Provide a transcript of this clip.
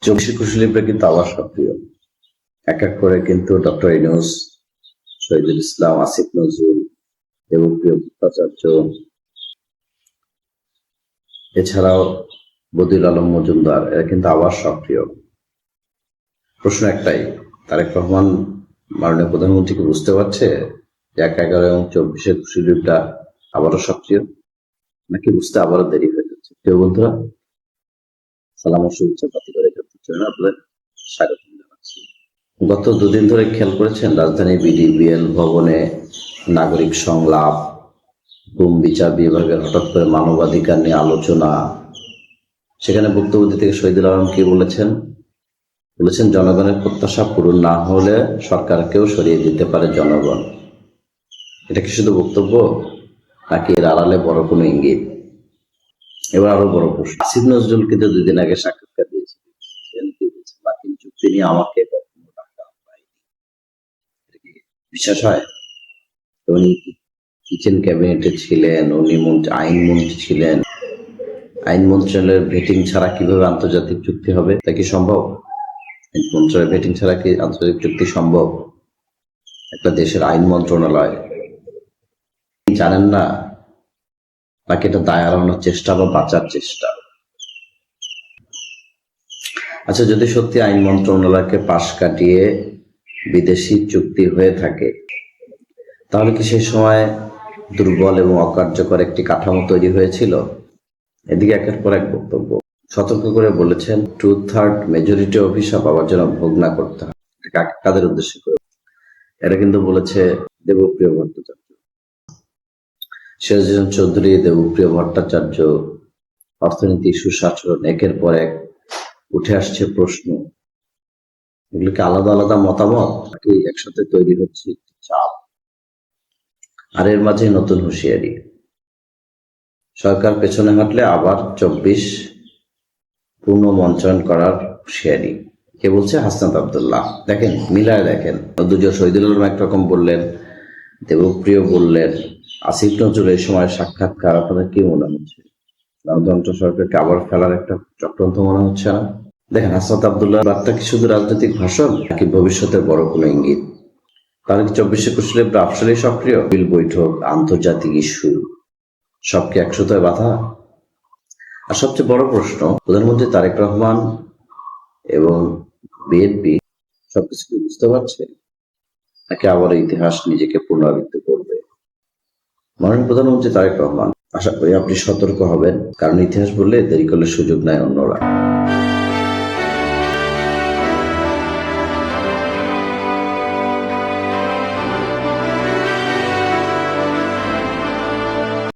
চব্বিশে কুশলীরা কিন্তু আবার সক্রিয়। এক এক করে কিন্তু ডক্টর ইউনূস, শহীদুল ইসলাম, আসিফ নজরুল, দেবপ্রিয় ভট্টাচার্য, এছাড়াও বদিউল আলম মজুমদার, এরা কিন্তু আবার সক্রিয়। প্রশ্ন একটাই, তারেক রহমান মাননীয় প্রধানমন্ত্রীকে বুঝতে পারছে যে ১/১১ এবং ২৪শে কুশলীরা আবারও সক্রিয়, নাকি বুঝতে আবারও দেরি হয়ে যাচ্ছে? প্রিয় বন্ধুরা, সালাম ও শুভেচ্ছা পাতি করে আপনাদের স্বাগত জানাচ্ছি। গত দুদিন ধরে খেয়াল করেছেন, রাজধানী বিডিবিএল ভবনে নাগরিক সংলাপ, গুম বিচার বিভাগের হঠাৎ করে মানবাধিকার নিয়ে আলোচনা। সেখানে বক্তব্য দিতে শহীদুল আলম কি বলেছেন? জনগণের প্রত্যাশা পূরণ না হলে সরকারকেও সরিয়ে দিতে পারে জনগণ। এটা কি শুধু বক্তব্য, নাকি এর আড়ালে বড় কোনো ইঙ্গিত? এবার আরো বড় প্রশ্ন, আসিফ নজরুল কিন্তু ২ দিন আগে সাক্ষাৎকার দিয়েছিলেন, বাতিল চুক্তি নিয়ে আমাকে কখনো টাকা পাইনি। বিশ্বাস হয়? উনি কিচেন ক্যাবিনেটে ছিলেন, উনি আইনমন্ত্রী ছিলেন। আইন মন্ত্রণালয়ের ভেটিং ছাড়া কিভাবে আন্তর্জাতিক চুক্তি হবে? তা কি সম্ভব? আইন মন্ত্রণালয়ের ভেটিং ছাড়া কি আন্তর্জাতিক চুক্তি সম্ভব? একটা দেশের আইন মন্ত্রণালয় জানেন না, নাকি এটা দায় এড়ানোর চেষ্টা বা বাঁচার চেষ্টা? আচ্ছা, যদি সত্যি আইন মন্ত্রণালয়কে পাশ কাটিয়ে বিদেশি চুক্তি হয়ে থাকে, তাহলে কি সেই সময় দুর্বল এবং অকার্যকর একটি কাঠামো তৈরি হয়েছিল? এদিকে একের পর এক বক্তব্য। সতর্ক করে বলেছেন 2/3 মেজরিটি অভিশাপ আবার যেন ভোগ না করতে হয়। কাদের উদ্দেশ্যে করে? এটা কিন্তু বলেছে দেবপ্রিয় ভট্টাচার্য, সিরাজুদ্দৌলা চৌধুরী, দেবপ্রিয় ভট্টাচার্য। অর্থনীতি, সুশাসন, একের পর এক উঠে আসছে প্রশ্ন। এগুলোকে আলাদা আলাদা মতামত, নাকি একসাথে তৈরি হচ্ছে একটি চাপ? আর এর মাঝে নতুন হুঁশিয়ারি, সরকার পেছনে হাঁটলে আবার ২৪ পুনঃমন্ত্রণ করার হুঁশিয়ারি। কে বলছে? হাসনাত আব্দুল্লাহ। দেখেন, মিলায় দেখেন, দুজন শহীদুল আলম একরকম বললেন, দেবপ্রিয় বললেন, আসিফ নজরুল এই সময় সাক্ষাৎকার। আপনাদের কি মনে হচ্ছে? গণতন্ত্র সরকারকে আবার ফেলার একটা চক্রান্ত মনে হচ্ছে না? দেখেন, হাসনাত আব্দুল্লাহ বার্তা কি শুধু রাজনৈতিক ভাষণ, নাকি ভবিষ্যতের বড় কোনো ইঙ্গিত? তাহলে কি ২৪শে কুশলীরা আসলেই সক্রিয়? বিল বৈঠক, আন্তর্জাতিক ইস্যু, সবকে একসাথে বাধা? আর সবচেয়ে বড় প্রশ্ন, প্রধানমন্ত্রী তারেক রহমান এবং বিএনপি সবকিছু কি বুঝতে পারছে, নাকি আবার ইতিহাস নিজেকে পুনরাবৃত্তি করবে? মাননীয় প্রধানমন্ত্রী তারেক রহমান, আশা করি আপনি সতর্ক হবেন, কারণ ইতিহাস বললে দেরি করলে সুযোগ নেয় অন্যরা।